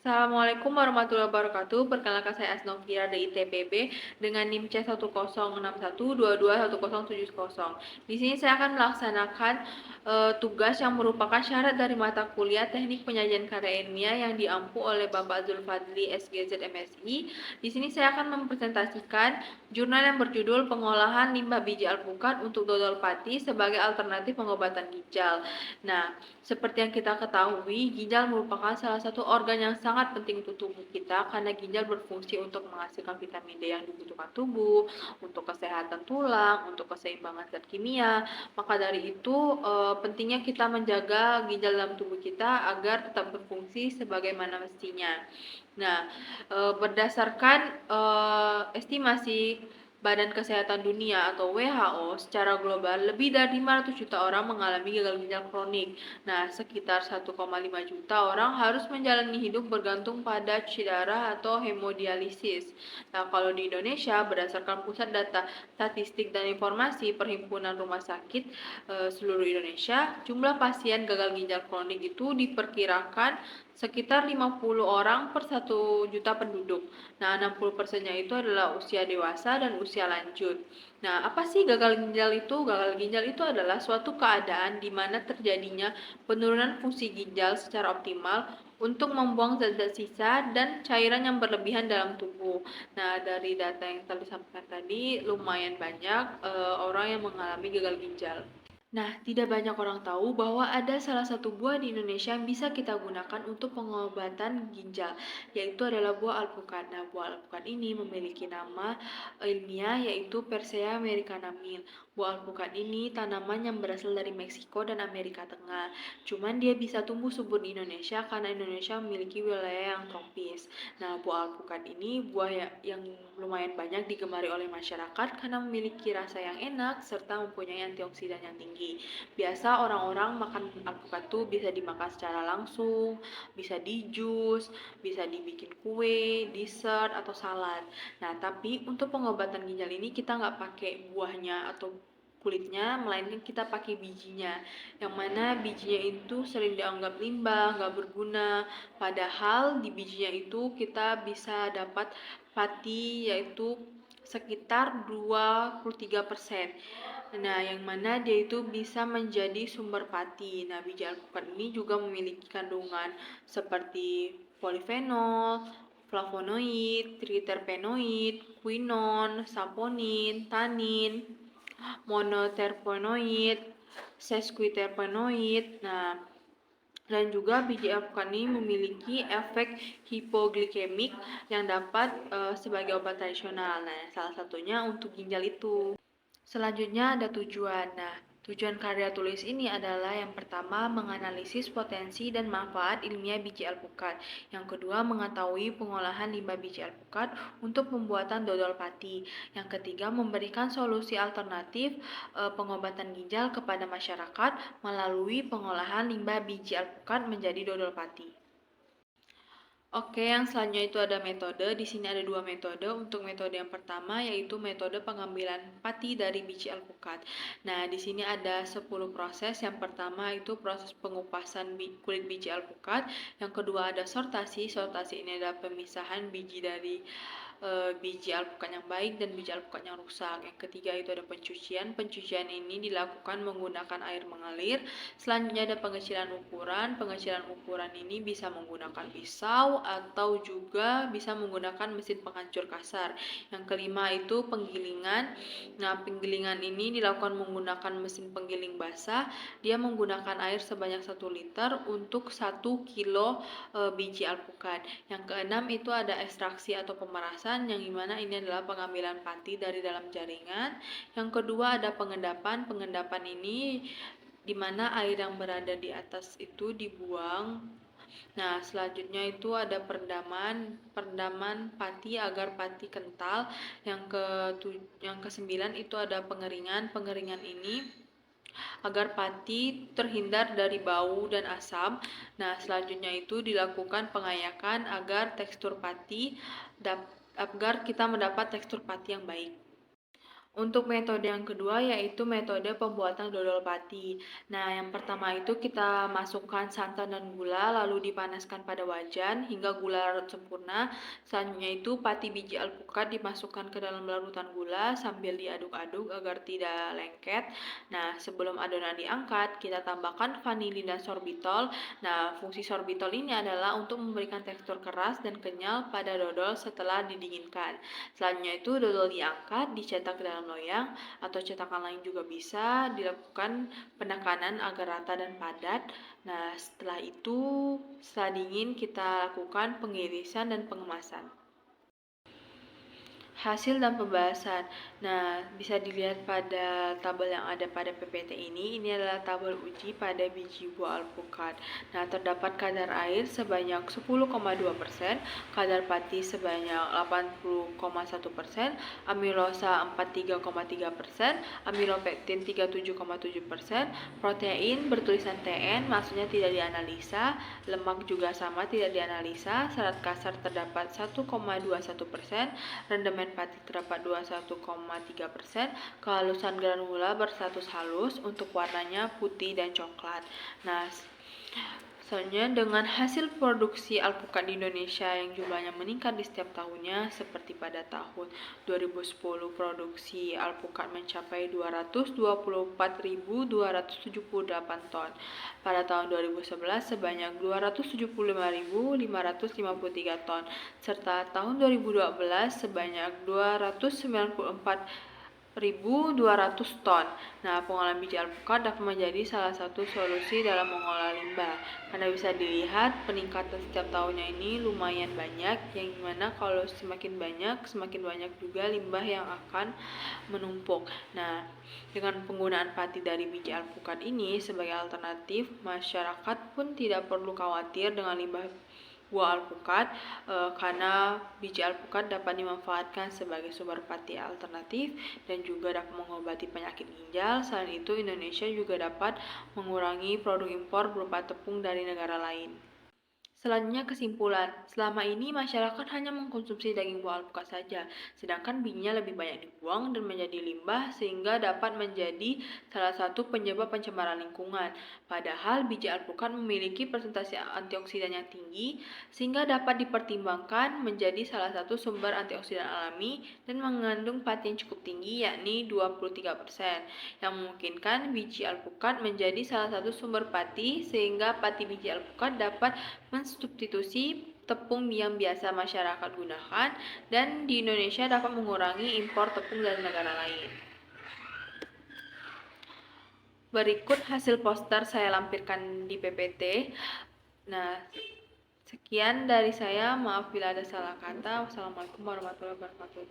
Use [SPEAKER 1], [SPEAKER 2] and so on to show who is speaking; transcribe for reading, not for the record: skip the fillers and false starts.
[SPEAKER 1] Assalamualaikum warahmatullahi wabarakatuh. Perkenalkan saya Asnofia dari ITPB dengan NIM C106121211070. Di sini saya akan melaksanakan tugas yang merupakan syarat dari mata kuliah Teknik Penyajian Karya Ilmiah yang diampu oleh Bapak Zulfadli SGZ MSI. Di sini saya akan mempresentasikan jurnal yang berjudul Pengolahan Limbah Biji Alpukat untuk Dodol Pati sebagai alternatif pengobatan ginjal. Nah, seperti yang kita ketahui, ginjal merupakan salah satu organ yang sangat penting untuk tubuh kita karena ginjal berfungsi untuk menghasilkan vitamin D yang dibutuhkan tubuh, untuk kesehatan tulang, untuk keseimbangan zat kimia. Maka dari itu, pentingnya kita menjaga ginjal dalam tubuh kita agar tetap berfungsi sebagaimana mestinya. Nah, berdasarkan estimasi Badan Kesehatan Dunia atau WHO, secara global lebih dari 500 juta orang mengalami gagal ginjal kronik. Nah, sekitar 1,5 juta orang harus menjalani hidup bergantung pada cuci darah atau hemodialisis. Nah, kalau di Indonesia, berdasarkan Pusat Data Statistik dan Informasi Perhimpunan Rumah Sakit seluruh Indonesia, jumlah pasien gagal ginjal kronik itu diperkirakan sekitar 50 orang per 1 juta penduduk. Nah, 60%-nya itu adalah usia dewasa dan usia lanjut. Nah, apa sih gagal ginjal itu? Gagal ginjal itu adalah suatu keadaan di mana terjadinya penurunan fungsi ginjal secara optimal untuk membuang zat-zat sisa dan cairan yang berlebihan dalam tubuh. Nah, dari data yang telah disampaikan tadi, lumayan banyak orang yang mengalami gagal ginjal. Nah, tidak banyak orang tahu bahwa ada salah satu buah di Indonesia yang bisa kita gunakan untuk pengobatan ginjal, yaitu adalah buah alpukat. Nah, buah alpukat ini memiliki nama ilmiah yaitu Persea americana Mill. Buah alpukat ini tanaman yang berasal dari Meksiko dan Amerika Tengah. Cuman dia bisa tumbuh subur di Indonesia karena Indonesia memiliki wilayah yang tropis. Nah, buah alpukat ini buah yang lumayan banyak digemari oleh masyarakat karena memiliki rasa yang enak serta mempunyai antioksidan yang tinggi. Biasa orang-orang makan alpukat tuh bisa dimakan secara langsung, bisa di jus, bisa dibikin kue, dessert, atau salad. Nah, tapi untuk pengobatan ginjal ini kita nggak pakai buahnya atau kulitnya, melainkan kita pakai bijinya, yang mana bijinya itu sering dianggap limbah, nggak berguna, padahal di bijinya itu kita bisa dapat pati yaitu sekitar 23%. Nah, yang mana dia itu bisa menjadi sumber pati. Nah, biji alpukat ini juga memiliki kandungan seperti polifenol, flavonoid, triterpenoid, quinon, saponin, tanin, monoterpenoid, sesquiterpenoid. Nah, dan juga biji alpukat ini memiliki efek hipoglikemik yang dapat sebagai obat tradisional. Nah, salah satunya untuk ginjal itu. Selanjutnya ada tujuan. Nah, tujuan karya tulis ini adalah yang pertama menganalisis potensi dan manfaat ilmiah biji alpukat. Yang kedua mengetahui pengolahan limbah biji alpukat untuk pembuatan dodol pati. Yang ketiga memberikan solusi alternatif pengobatan ginjal kepada masyarakat melalui pengolahan limbah biji alpukat menjadi dodol pati. Oke, yang selanjutnya itu ada metode. Di sini ada dua metode. Untuk metode yang pertama yaitu metode pengambilan pati dari biji alpukat. Nah, di sini ada 10 proses. Yang pertama itu proses pengupasan kulit biji alpukat. Yang kedua ada sortasi. Sortasi ini adalah pemisahan biji dari biji alpukat yang baik dan biji alpukat yang rusak. Yang ketiga itu ada pencucian. Pencucian ini dilakukan menggunakan air mengalir. Selanjutnya ada pengecilan ukuran. Pengecilan ukuran ini bisa menggunakan pisau atau juga bisa menggunakan mesin penghancur kasar. Yang kelima itu penggilingan. Nah, penggilingan ini dilakukan menggunakan mesin penggiling basah. Dia menggunakan air sebanyak 1 liter untuk 1 kilo biji alpukat. Yang keenam itu ada ekstraksi atau pemerasan, yang dimana ini adalah pengambilan pati dari dalam jaringan. Yang kedua ada pengendapan. Pengendapan ini dimana air yang berada di atas itu dibuang. Nah, selanjutnya itu ada perendaman, perendaman pati agar pati kental. Yang kesembilan itu ada pengeringan. Pengeringan ini agar pati terhindar dari bau dan asam. Nah, selanjutnya itu dilakukan pengayakan agar tekstur pati agar kita mendapat tekstur pati yang baik. Untuk metode yang kedua yaitu metode pembuatan dodol pati. Nah, yang pertama itu kita masukkan santan dan gula lalu dipanaskan pada wajan hingga gula larut sempurna. Selanjutnya itu pati biji alpukat dimasukkan ke dalam larutan gula sambil diaduk-aduk agar tidak lengket. Nah, sebelum adonan diangkat, kita tambahkan vanili dan sorbitol. Nah, fungsi sorbitol ini adalah untuk memberikan tekstur keras dan kenyal pada dodol setelah didinginkan. Selanjutnya itu dodol diangkat, dicetak ke dalam loyang atau cetakan lain juga bisa dilakukan penekanan agar rata dan padat. Nah, setelah dingin kita lakukan pengirisan dan pengemasan. Hasil dan pembahasan. Nah, bisa dilihat pada tabel yang ada pada PPT ini. Ini adalah tabel uji pada biji buah alpukat. Nah, terdapat kadar air sebanyak 10,2%, kadar pati sebanyak 80,1%, amilosa 43,3%, amilopektin 37,7%, protein bertulisan TN maksudnya tidak dianalisa, lemak juga sama tidak dianalisa, serat kasar terdapat 1,21%, rendemen pati terdapat 21,3%, kehalusan granula berstatus halus, untuk warnanya putih dan coklat. Nah, selanjutnya dengan hasil produksi alpukat di Indonesia yang jumlahnya meningkat di setiap tahunnya, seperti pada tahun 2010 produksi alpukat mencapai 224.278 ton. Pada tahun 2011 sebanyak 275.553 ton, serta tahun 2012 sebanyak 294.200 ton. Nah, pengolahan biji alpukat dapat menjadi salah satu solusi dalam mengolah limbah. Karena bisa dilihat peningkatan setiap tahunnya ini lumayan banyak, yang dimana kalau semakin banyak juga limbah yang akan menumpuk. Nah, dengan penggunaan pati dari biji alpukat ini sebagai alternatif, masyarakat pun tidak perlu khawatir dengan limbah buah alpukat karena biji alpukat dapat dimanfaatkan sebagai sumber pati alternatif dan juga dapat mengobati penyakit ginjal. Selain itu, Indonesia juga dapat mengurangi produk impor berupa tepung dari negara lain. Selanjutnya kesimpulan, selama ini masyarakat hanya mengkonsumsi daging buah alpukat saja, sedangkan bijinya lebih banyak dibuang dan menjadi limbah sehingga dapat menjadi salah satu penyebab pencemaran lingkungan. Padahal biji alpukat memiliki persentase antioksidan yang tinggi sehingga dapat dipertimbangkan menjadi salah satu sumber antioksidan alami dan mengandung pati yang cukup tinggi yakni 23%, yang memungkinkan biji alpukat menjadi salah satu sumber pati sehingga pati biji alpukat dapat mensubstitusi tepung yang biasa masyarakat gunakan dan di Indonesia dapat mengurangi impor tepung dari negara lain. Berikut hasil poster saya lampirkan di PPT. Nah, sekian dari saya. Maaf bila ada salah kata. Wassalamualaikum warahmatullahi wabarakatuh.